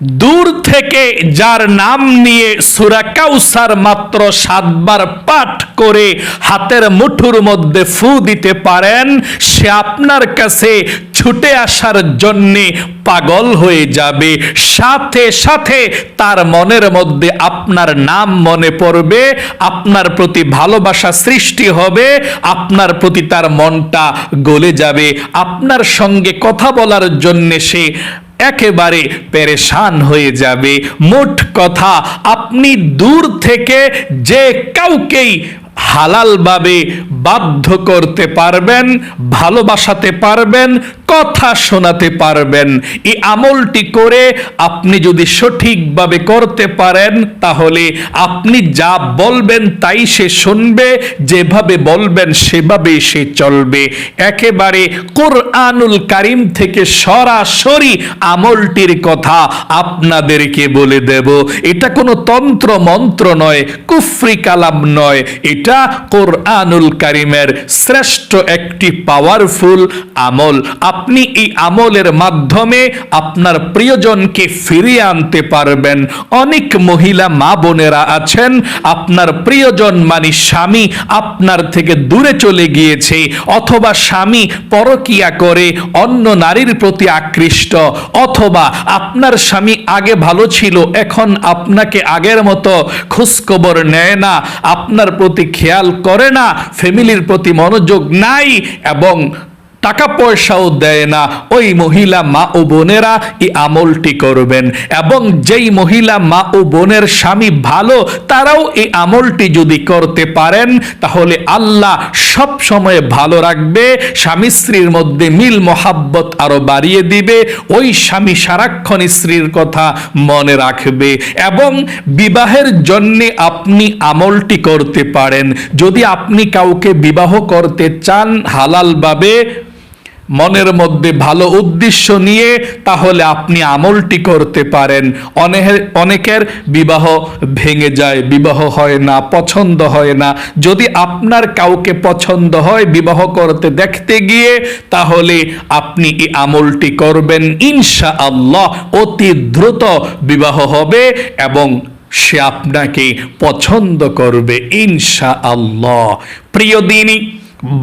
দূর থেকে যার নাম নিয়ে সূরা কাউসার মাত্র 7 বার পাঠ করে হাতের মুঠোর মধ্যে ফু দিতে পারেন, সে আপনার কাছে ছুটে আসার জন্যে পাগল হয়ে যাবে। সাথে সাথে তার মনের মধ্যে আপনার নাম মনে পড়বে, আপনার প্রতি ভালোবাসা সৃষ্টি হবে, আপনার প্রতি তার মনটা গলে যাবে। আপনার সঙ্গে কথা বলার জন্যে সে একেবারে পেরেশান হয়ে যাবে। মোট কথা, আপনি দূর থেকে যে কাউকেই হালালভাবে বাধ্য করতে পারবেন, ভালোবাসাতে পারবেন, কথা শোনাতে পারবেন। এই আমলটি করে আপনি যদি সঠিকভাবে করতে পারেন, তাহলে আপনি যা বলবেন তাই সে শুনবে, যেভাবে বলবেন সেভাবেই সে চলবে। একেবারে কোরআনুল কারীম থেকে সরাসরি আমলটির কথা আপনাদেরকে বলে দেব। এটা কোনো তন্ত্র মন্ত্র নয়, কুফরি কালাম নয়, এটা কোরআনুল কারীমের শ্রেষ্ঠ একটি পাওয়ারফুল আমল। আপনি এই আমলের মাধ্যমে আপনার প্রিয়জনকে ফিরিয়ে আনতে পারবেন। অনেক মহিলা মা বোনেরা আছেন, আপনার প্রিয়জন মানে স্বামী আপনার থেকে দূরে চলে গিয়েছে, অথবা স্বামী পরকিয়া করে অন্য নারীর প্রতি আকৃষ্ট, অথবা আপনার স্বামী আগে ভালো ছিল, এখন আপনাকে আগের মতো খোঁজখবর নেয় না, আপনার প্রতি খেয়াল করে না, ফ্যামিলির প্রতি মনোযোগ নাই এবং টাকা পয়সাও দেয় না। ওই মহিলা মা ও বোনেরা এই আমলটি করবেন। এবং যেই মহিলা মা ও বোনের স্বামী ভালো, তারাও এই আমলটি যদি করতে পারেন, তাহলে আল্লাহ সব সময় ভালো রাখবে, স্বামী স্ত্রীর মধ্যে মিল মোহাব্বত আরো বাড়িয়ে দিবে। ওই স্বামী সারাক্ষণ স্ত্রীর কথা মনে রাখবে। এবং বিবাহের জন্য আপনি আমলটি করতে পারেন। যদি আপনি কাউকে বিবাহ করতে চান হালালভাবে, মনের মধ্যে ভালো উদ্দেশ্য নিয়ে, তাহলে আপনি আমলটি করতে পারেন। অনেকের বিবাহ ভেঙে যায়, বিবাহ হয় না, পছন্দ হয় না। যদি আপনার কাউকে পছন্দ হয় বিবাহ করতে দেখতে গিয়ে, তাহলে আপনি এই আমলটি করবেন, ইনশাআল্লাহ অতি দ্রুত বিবাহ হবে এবং সে আপনাকে পছন্দ করবে ইনশাআল্লাহ। প্রিয় দিনী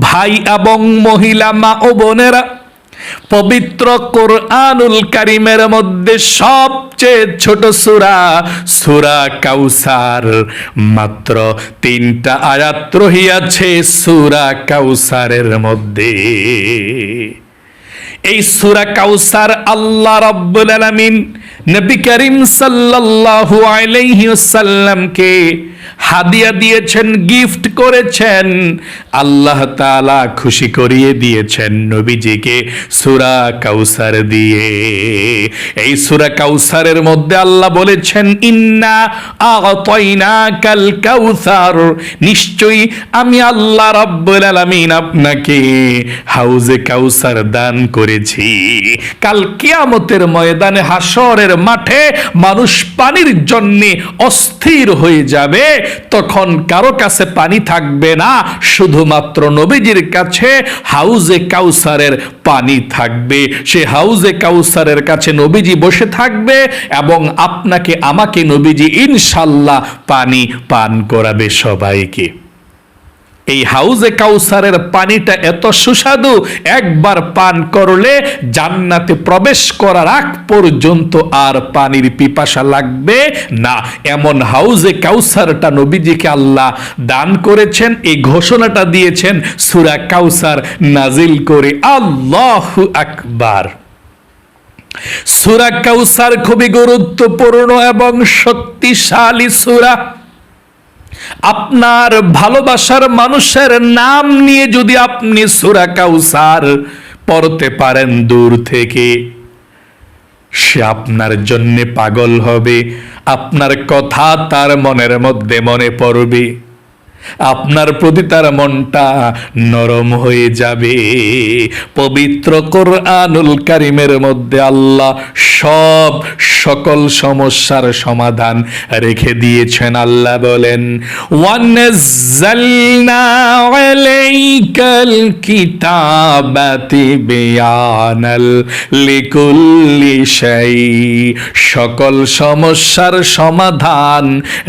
ভাই এবং মহিলা মা ও বোনেরা, পবিত্র কোরআনুল কারীমের মধ্যে সবচেয়ে ছোট সূরা সূরা কাউসার, মাত্র 3টা আয়াত রহিয়াছে সূরা কাউসারের মধ্যে। এই সূরা কাউসার আল্লাহ রাব্বুল আলামিন নবী করিম সাল্লাল্লাহু আলাইহি ওয়াসাল্লামকে হাদিয়া দিয়েছেন, গিফট করেছেন। আল্লাহ তাআলা খুশি করিয়ে দিয়েছেন নবীজিকে সূরা কাউসার দিয়ে। এই সূরা কাউসারের মধ্যে আল্লাহ বলেছেন, ইন্না আ'তাইনাকাল কাউসার, নিশ্চয়ই আমি আল্লাহ রাব্বুল আলামিন আপনাকে হাউজে কাউসার দান করেছি। কাল কিয়ামতের ময়দানে, হাসরের মাঠে মানুষ পানির জন্য অস্থির হয়ে যাবে। তখন কারো কাছে পানি থাকবে না, শুধুমাত্র নবীজির কাছে হাউজে কাউসারের পানি থাকবে। সে হাউজে কাউসারের কাছে নবীজি বসে থাকবে এবং আপনাকে আমাকে নবীজি ইনশাআল্লাহ পানি পান করাবে সবাইকে। এই হাউজে কাউসারের পানিটা এত সুস্বাদু, একবার পান করলে জান্নাতে প্রবেশ করার আগ পর্যন্ত আর পানির পিপাসা লাগবে না। এমন হাউজে কাউসারটা নবীজিকে আল্লাহ দান করেছেন। এই ঘোষণাটা দিয়েছেন সূরা কাউসার নাজিল করে। আল্লাহু আকবার। সূরা কাউসার খুবই গুরুত্বপূর্ণ এবং শক্তিশালী সূরা। আপনার ভালোবাসার মানুষের নাম নিয়ে যদি আপনি সূরা কাউসার পড়তে পারেন দূর থেকে, সে আপনার জন্য পাগল হবে, আপনার কথা তার মনের মধ্যে মনে পড়বে। আপনার প্রতি তার মনটা নরম হয়ে যাবে। পবিত্র কোরআনুল কারীমের মধ্যে আল্লাহ সকল সমস্যার সমাধান রেখে দিয়েছেন। আল্লাহ বলেন, ওয়ানাজ্জালনা আলাইকাল কিতাবা তিবয়ানাল লিকুল্লি শাই। সকল সমস্যার সমাধান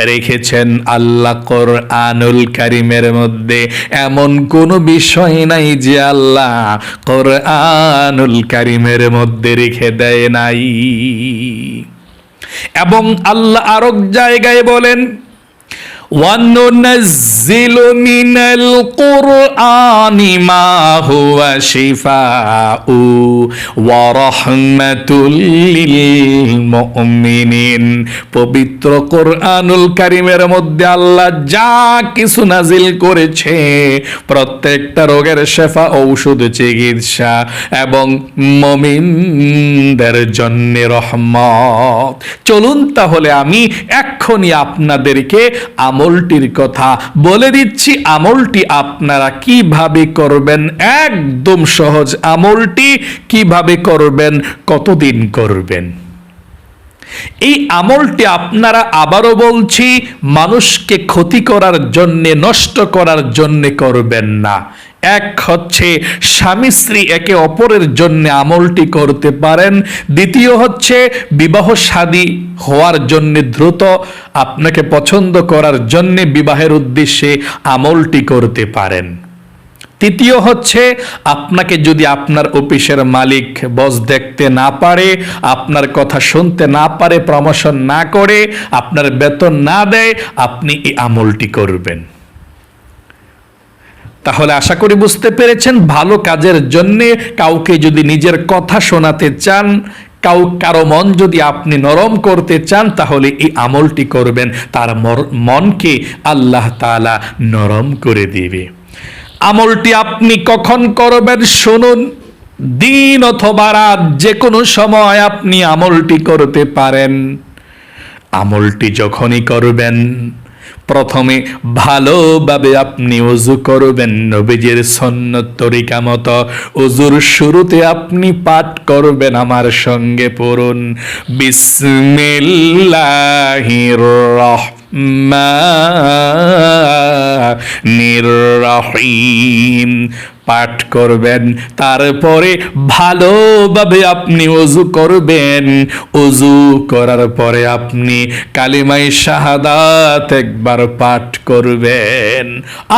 রেখেছেন আল্লাহ কোরআনুল কারীমের মধ্যে। এমন কোনো বিষয় নাই যে আল্লাহ কোরআনুল কারীমের মধ্যে রেখে দেয় নাই। এবং আল্লাহ আরো জায়গায় বলেন, وَنُنَزِّلُ مِنَ الْقُرْآنِ مَا هُوَ شِفَاءٌ وَرَحْمَةٌ لِّلْمُؤْمِنِينَ। পবিত্র কোরআনুল কারীমের মধ্যে আল্লাহ যা কিছু নাজিল করেছে প্রত্যেকটা রোগের শেফা, ঔষধ, চিকিৎসা এবং মুমিনদের জন্য রহমত। চলুন তাহলে আমি এক্ষুনি আপনাদেরকে আমলটির কথা বলে দিচ্ছি। আমলটি আপনারা কিভাবে করবেন, একদম সহজ আমলটি কিভাবে করবেন, কতদিন করবেন। এই আমলটি আপনারা, আবারও বলছি, মানুষকে ক্ষতি করার জন্যে, নষ্ট করার জন্যে করবেন না। এক হচ্ছে স্বামী স্ত্রী একে অপরের জন্য আমলটি করতে পারেন। দ্বিতীয় হচ্ছে বিবাহ শাদী হওয়ার জন্য, দ্রুত আপনাকে পছন্দ করার জন্য বিবাহের উদ্দেশ্যে আমলটি করতে পারেন। তৃতীয় হচ্ছে আপনাকে যদি আপনার অফিসের মালিক, বস দেখতে না পারে, আপনার কথা শুনতে না পারে, প্রমোশন না করে, আপনার বেতন না দেয়, আপনি এই আমলটি করবেন। তাহলে আশা করি বুঝতে পেরেছেন, ভালো কাজের জন্য কাউকে যদি নিজের কথা শোনাতে চান, কারো মন যদি আপনি নরম করতে চান, তাহলে এই আমলটি করবেন। তার মনকে আল্লাহ তাআলা নরম করে দিবে। আমলটি আপনি কখন করবেন শুনুন। দিন অথবা রাত, যে কোনো সময় আপনি আমলটি করতে পারেন। আমলটি যখনই করবেন, প্রথমে ভালোভাবে আপনি ওযু করবেন নবীজির সুন্নত তরিকা মতো। ওযুর শুরুতে আপনি পাঠ করবেন, আমার সঙ্গে পড়ুন, বিসমিল্লাহির রাহমানির রাহিম পাঠ করবেন। তারপরে ভালোভাবে আপনি ওযু করবেন। ওযু করার পরে আপনি কালিমায়ে শাহাদাত একবার পাঠ করবেন।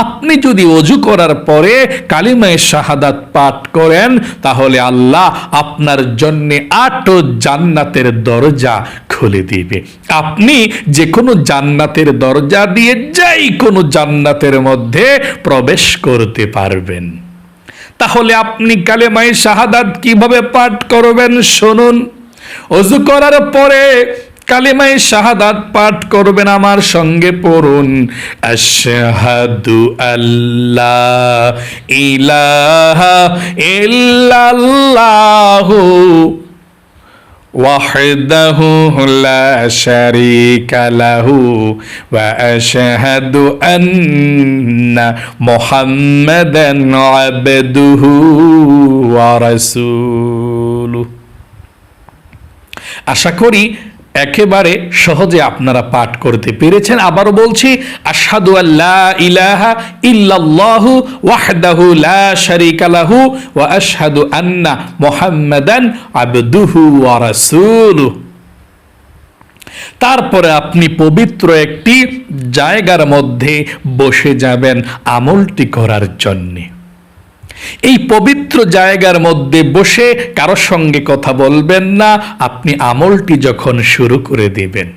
আপনি যদি ওযু করার পরে কালিমায়ে শাহাদাত পাঠ করেন, তাহলে আল্লাহ আপনার জন্য 8 জান্নাতের দরজা খুলে দিবে। আপনি যে কোনো জান্নাতের দরজা দিয়ে যাই কোনো জান্নাতের মধ্যে প্রবেশ করতে পারবেন। তাহলে আপনি কালেমায়ে শাহাদাত কিভাবে পাঠ করবেন শুনুন। ওযু করার পরে কালেমায়ে শাহাদাত পাঠ করবেন, আমার সঙ্গে পড়ুন, আশহাদু আল্লা ইলাহা ইল্লাল্লাহু ওয়াহদাহু লা শারীকা লাহু ওয়া আশহাদু আন্না মুহাম্মাদান আবদুহু ওয়া রাসূলুহু। আশা করি একেবারে সহজে আপনারা পাঠ করতে পেরেছেন। আবারও বলছি, আশহাদু আল্লা ইলাহা ইল্লাল্লাহু ওয়াহদাহু লা শারীকা লাহু ওয়া আশহাদু আন্না মুহাম্মাদান আবদুহু ওয়া রাসূলুহু। তারপরে আপনি পবিত্র একটি জায়গার মধ্যে বসে যাবেন আমলটি করার জন্যে। এই পবিত্র জায়গার মধ্যে বসে কারোর সঙ্গে কথা বলবেন না। আপনি আমলটি যখন শুরু করে দিবেন,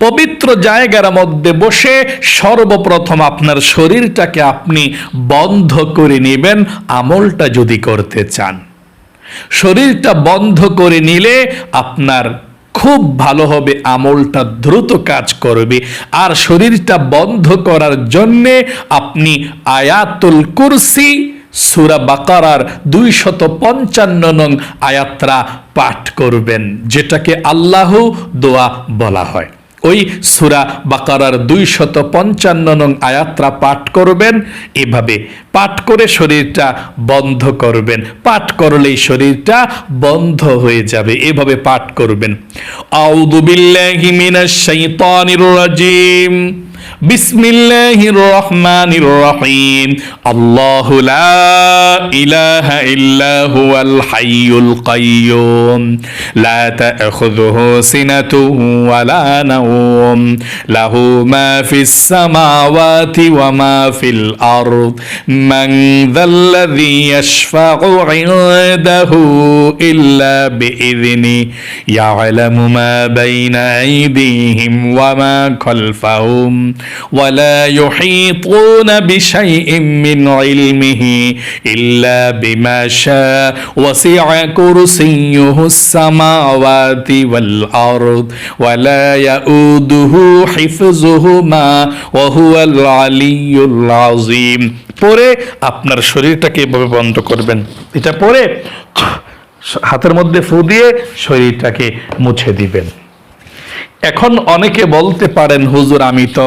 পবিত্র জায়গার মধ্যে বসে সর্বপ্রথম আপনার শরীরটাকে আপনি বন্ধ করে নেবেন। আমলটা যদি করতে চান, শরীরটা বন্ধ করে নিলে আপনার খুব ভালো হবে, আমলটা দ্রুত কাজ করবে। আর শরীরটা বন্ধ করার জন্যে আপনি আয়াতুল কুরসি, সূরা বাকারার 255 নং আয়াতটা পাঠ করবেন, যেটাকে আল্লাহু দোয়া বলা হয়। ওই সূরা বাকারার 255 নং আয়াতটা পাঠ করবেন। এভাবে পাঠ করে শরীরটা বন্ধ করবেন। পাঠ করলেই শরীরটা বন্ধ হয়ে যাবে। এভাবে পাঠ করবেন। আউযু বিল্লাহি মিনাশ শাইতানির রাজিম। বিসমিল্লাহির রহমানির রহিম। আল্লাহু লা ইলাহা ইল্লা হুয়াল হাইয়ুল কাইয়্যুম লা তা'খুযুহু সিনাতুহু ওয়া লা নাওম লাহু মা ফিস সামাওয়াতি ওয়া মা ফিল আরদ মান যাল্লাযী ইয়াশফা'ু 'ইনদাহু ইল্লা বিইযনি ইয়া'লামু মা বাইনা আইদিহিম ওয়া মা খালফাহুম ولا يحيطون بشيء من علمه إلا بما شاء وسع كرسيه السماوات والأرض ولا يؤوده حفظهما وهو العلي العظيم। পরে আপনার শরীরটাকে এভাবে বন্ধ করবেন। এটা পরে হাতের মধ্যে ফু দিয়ে শরীরটাকে মুছে দিবেন। এখন অনেকে বলতে পারেন, হুজুর আমি তো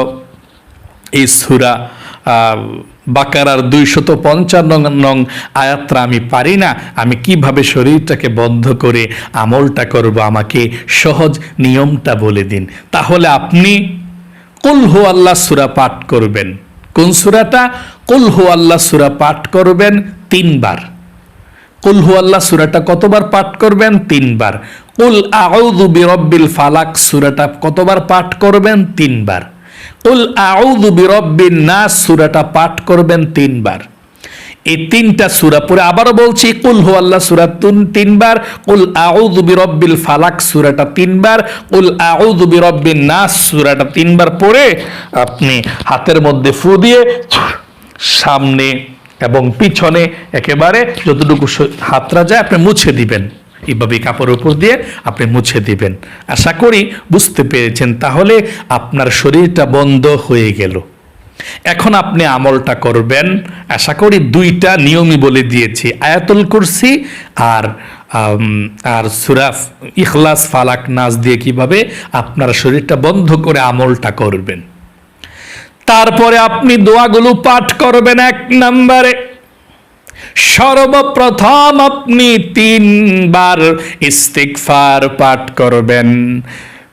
এই সূরা বাকারার 255 নং আয়াতটা আমি পারি না, আমি কিভাবে শরীরটাকে বন্ধ করে আমলটা করব, আমাকে সহজ নিয়মটা বলে দিন। তাহলে আপনি কুল হু আল্লাহ সূরা পাঠ করবেন। কোন সূরাটা? কুল হু আল্লাহ সূরা পাঠ করবেন 3 বার। কুল হু আল্লাহ সূরাটা কতবার পাঠ করবেন? 3 বার। কুল আউযু বিরব্বিল ফালাক সূরাটা কতবার পাঠ করবেন? 3 বার। কুল আউযু বিরব্বিন নাস সূরাটা পাঠ করবেন 3 বার। এই 3টা সূরা পরে আবারও বলছি, কুল হু আল্লাহ সূরা 3 বার, কুল আউযু বিরব্বিল ফালাক সূরাটা 3 বার, কুল আউযু বিরব্বিন নাস সূরাটা 3 বার পরে আপনি হাতের মধ্যে ফু দিয়ে সামনে এবং পিছনে একেবারে যতটুকু হাতরা যায় আপনি মুছে দিবেন। এইভাবে কাপড়ের উপর দিয়ে আপনি মুছে দিবেন। আশা করি বুঝতে পেরেছেন। তাহলে আপনার শরীরটা বন্ধ হয়ে গেল। এখন আপনি আমলটা করবেন। আশা করি 2টা নিয়মই বলে দিয়েছি, আয়াতুল কুরসি আর সূরা ইখলাস ফালাক নাস দিয়ে কিভাবে আপনার শরীরটা বন্ধ করে আমলটা করবেন। তারপরে আপনি দোয়াগুলো পাঠ করবেন। 1 নম্বরে সর্বপ্রথম আপনি 3 বার ইস্তিগফার পাঠ করবেন।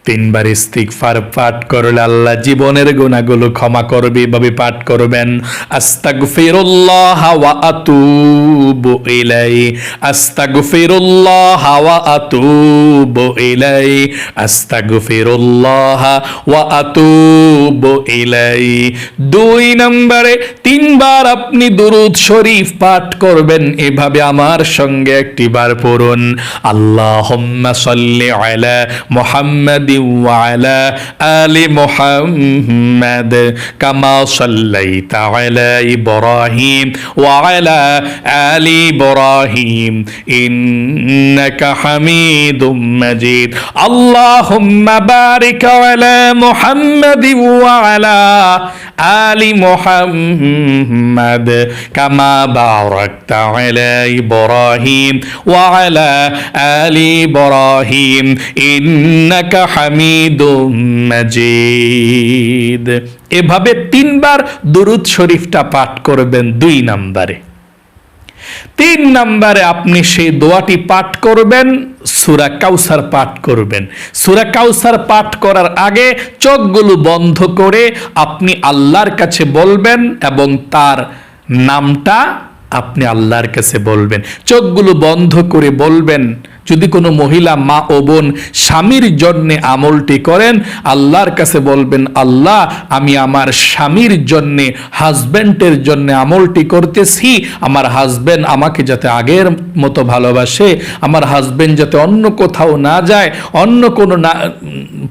3 বার ইস্তিগফার পাঠ করলে আল্লাহ জীবনের গুনাহগুলো ক্ষমা করবে। এভাবে পাঠ করবেন, আস্তাগফিরুল্লাহ ওয়া আতুবু ইলাইহি, আস্তাগফিরুল্লাহ ওয়া আতুবু ইলাইহি, আস্তাগফিরুল্লাহ ওয়া আতুবু ইলাইহি। 2 নম্বরে 3 বার আপনি দুরূদ শরীফ পাঠ করবেন। এভাবে আমার সঙ্গে একটি বার পড়ুন, আল্লাহুম্মা সাল্লি আলা মুহাম্মাদ وعلى آل محمد كما صليت على إبراهيم وعلى آل إبراهيم إنك حميد مجيد اللهم بارك على محمد وعلى آل محمد كما باركت على إبراهيم وعلى آل إبراهيم إنك হামিদুম মাজিদ। এভাবে 3 বার দুরূদ শরীফটা পাঠ করবেন 2 নম্বরে। 3 নম্বরে আপনি সেই দোয়াটি পাঠ করবেন, সূরা কাউসার পাঠ করবেন। সূরা কাউসার পাঠ করার আগে চোখগুলো বন্ধ করে আপনি আল্লাহর কাছে বলবেন এবং তার নামটা আপনি আল্লাহর কাছে বলবেন। চোখগুলো বন্ধ করে বলবেন। যদি কোনো মহিলা মা ও বোন স্বামীর জন্য আমলটি করেন, আল্লাহর কাছে বলবেন, আল্লাহ আমি আমার স্বামীর জন্য, হাজব্যান্ডের জন্য আমলটি করতেছি। আমার হাজব্যান্ড আমাকে যাতে আগের মতো ভালোবাসে, আমার হাজব্যান্ড যাতে অন্য কোথাও না যায়, অন্য কোনো না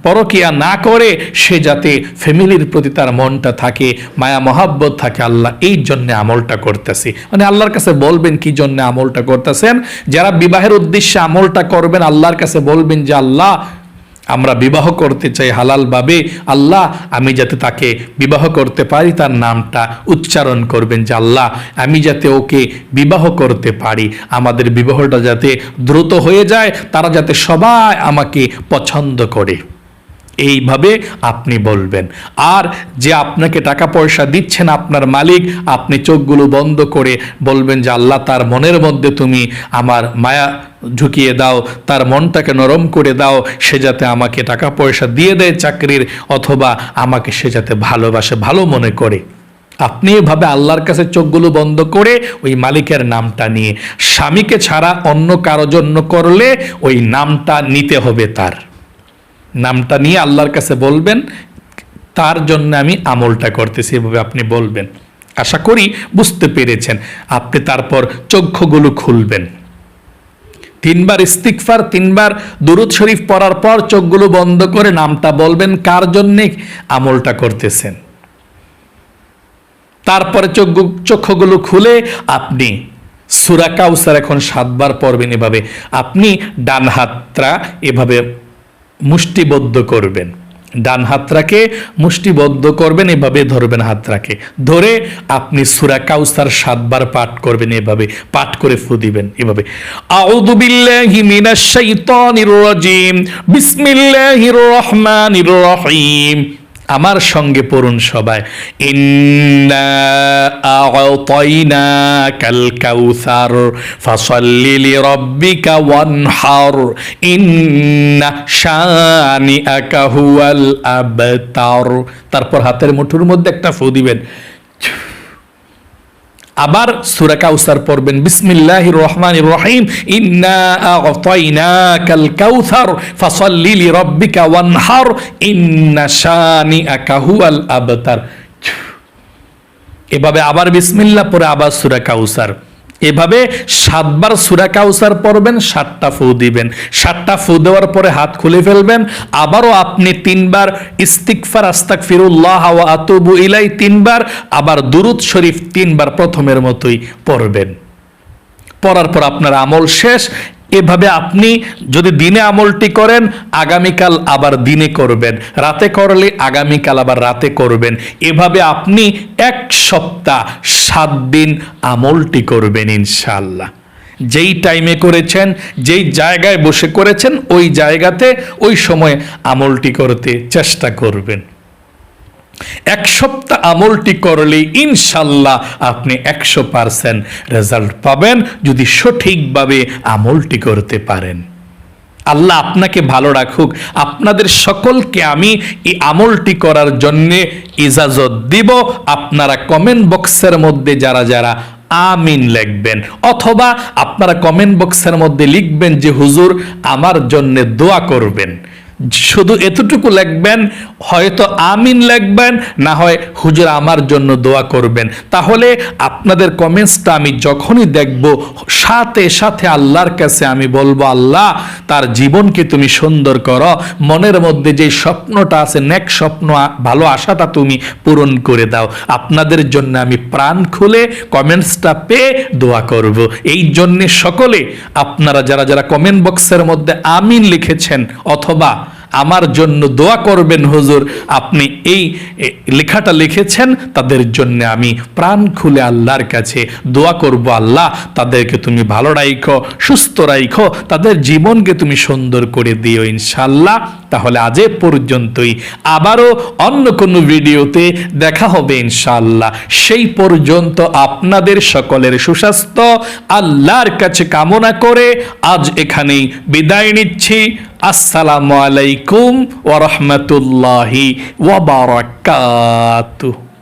পরকিয়া না করে, সে যাতে ফ্যামিলির প্রতি তার মনটা থাকে, মায়া মহাব্বত থাকে। আল্লাহ এই জন্য আমলটা করতেছি। মানে আল্লাহর কাছে বলবেন কি জন্য আমলটা করতেছেন। যারা বিবাহের উদ্দেশ্যে আমলটা করবেন, আল্লাহর কাছে বলবেন যে আল্লাহ আমরা বিবাহ করতে চাই হালাল ভাবে, আল্লাহ আমি যাতে তাকে বিবাহ করতে পারি, তার নামটা উচ্চারণ করবেন যে আল্লাহ আমি যাতে ওকে বিবাহ করতে পারি, আমাদের বিবাহটা যাতে দ্রুত হয়ে যায়, তারা যাতে সবাই আমাকে পছন্দ করে। এইভাবে আপনি বলবেন। আর যে আপনাকে টাকা পয়সা দিচ্ছেন আপনার মালিক, আপনি চোখগুলো বন্ধ করে বলবেন যে আল্লাহ, তার মনের মধ্যে তুমি আমার মায়া ঢুকিয়ে দাও, তার মনটাকে নরম করে দাও, সে যাতে আমাকে টাকা পয়সা দিয়ে দেয় চাকরির, অথবা আমাকে সে যাতে ভালোবাসে, ভালো মনে করে। আপনি এভাবে আল্লাহর কাছে চোখগুলো বন্ধ করে ওই মালিকের নামটা নিয়ে, স্বামীকে ছাড়া অন্য কারো জন্য করলে ওই নামটা নিতে হবে, তার নামটা নিয়ে আল্লাহর কাছে বলবেন, তার জন্য আমি আমলটা করতেছি, এভাবে আপনি বলবেন। আশা করি বুঝতে পেরেছেন। আপনি তারপর চক্ষুগুলো খুলবেন, 3 বার ইস্তিগফার, 3 বার দুরূদ শরীফ পড়ার পর চোখগুলো বন্ধ করে নামটা বলবেন, কার জন্যে আমলটা করতেছেন। তারপরে চক্ষুগুলো খুলে আপনি সূরা কাউসার এখন 7 বার পড়বেন। এভাবে আপনি ডান হাতটা এভাবে মুষ্টিবদ্ধ করবেন, ডান হাতটাকে মুষ্টিবদ্ধ করবেন, এভাবে ধরবেন হাতটাকে, ধরে আপনি সূরা কাউসার 7 বার পাঠ করবেন, এভাবে পাঠ করে ফু দিবেন, এভাবে আউযু বিল্লাহি মিনাশ শাইতানির রাজিম, বিসমিল্লাহির রহমানির রহিম। আমার সঙ্গে পড়ুন সবাই, ইন্না আ'তাইনাকাল কাউসার ফাসাল্লি লিরাব্বিকা ওয়ানহার ইন্না শানিআকা হুয়াল আবতার। তারপর হাতের মুঠোর মধ্যে একটা ফু দিবেন। আবার সূরা কাউসার পড়বেন, বিসমিল্লাহির রহমানির রহিম, ইন্না আ'তাইনাকাল কাউসার ফাসাল্লি লিরাব্বিকা ওয়ানহার ইন্না শানিআকা হুয়াল আবতার। এভাবে আবার বিসমিল্লাহ পরে আবার সূরা কাউসার, এভাবে 7 বার সূরা কাউসার পড়বেন, 7টা ফু দিবেন। 7টা ফু দেওয়ার পরে হাত খুলে ফেলবেন। আবারও আপনি 3 বার ইস্তিগফার, আস্তাগফিরুল্লাহ ওয়া আতুবু ইলাই 3 বার, আবার দুরূদ শরীফ 3 বার প্রথমের মতোই পড়বেন। পড়ার পর আপনার আমল শেষ। এভাবে আপনি যদি দিনে আমলটি করেন, আগামীকাল আবার দিনে করবেন, রাতে করলে আগামীকাল আবার রাতে করবেন। এভাবে আপনি 1 সপ্তাহ 7 দিন আমলটি করবেন ইনশাআল্লাহ। যেই টাইমে করেছেন, যেই জায়গায় বসে করেছেন, ওই জায়গাতে ওই সময় আমলটি করতে চেষ্টা করবেন। 1 সপ্তাহ আমলটি করলে ইনশাল্লাহ আপনি 100% রেজাল্ট পাবেন, যদি সঠিকভাবে আমলটি করতে পারেন। আল্লাহ আপনাকে ভালো রাখুক। আপনাদের সকলকে আমি এই আমলটি করার জন্যে ইজাজত দিব। আপনারা কমেন্ট বক্সের মধ্যে যারা যারা আমিন লিখবেন, অথবা আপনারা কমেন্ট বক্সের মধ্যে লিখবেন যে হুজুর আমার জন্য দোয়া করবেন। শুধু এতটুকু লিখবেন, হয়তো আমিন লিখবেন, না হয় হুজুর আমার জন্য দোয়া করবেন। তাহলে আপনাদের কমেন্টসটা আমি যখনই দেখব, সাথে সাথে আল্লাহর কাছে আমি বলবো, আল্লাহ তার জীবনকে তুমি সুন্দর করো, মনের মধ্যে যে স্বপ্নটা আছে, নেক স্বপ্ন, ভালো আশাটা তুমি পূরণ করে দাও। আপনাদের জন্য আমি প্রাণ খুলে কমেন্টসটা পেয়ে দোয়া করব। এই জন্যে সকলে আপনারা যারা যারা কমেন্ট বক্সের মধ্যে আমিন লিখেছেন, অথবা আমার জন্য দোয়া করবেন হুজুর, আপনি এই লেখাটা লিখেছেন, তাদের জন্য আমি প্রাণ খুলে আল্লাহর কাছে দোয়া করব। আল্লাহ তাদেরকে তুমি ভালো রাখো, সুস্থ রাখো, তাদের জীবনকে তুমি সুন্দর করে দিও ইনশাআল্লাহ। তাহলে আজ পর্যন্তই, আবারও অন্য কোনো ভিডিওতে দেখা হবে ইনশাআল্লাহ। সেই পর্যন্ত আপনাদের সকলের সুস্বাস্থ্য আল্লাহর কাছে কামনা করে আজ এখানেই বিদায় নিচ্ছি। আসসালামু আলাইকুম ওয়া রাহমাতুল্লাহি ওয়া বারাকাতুহু।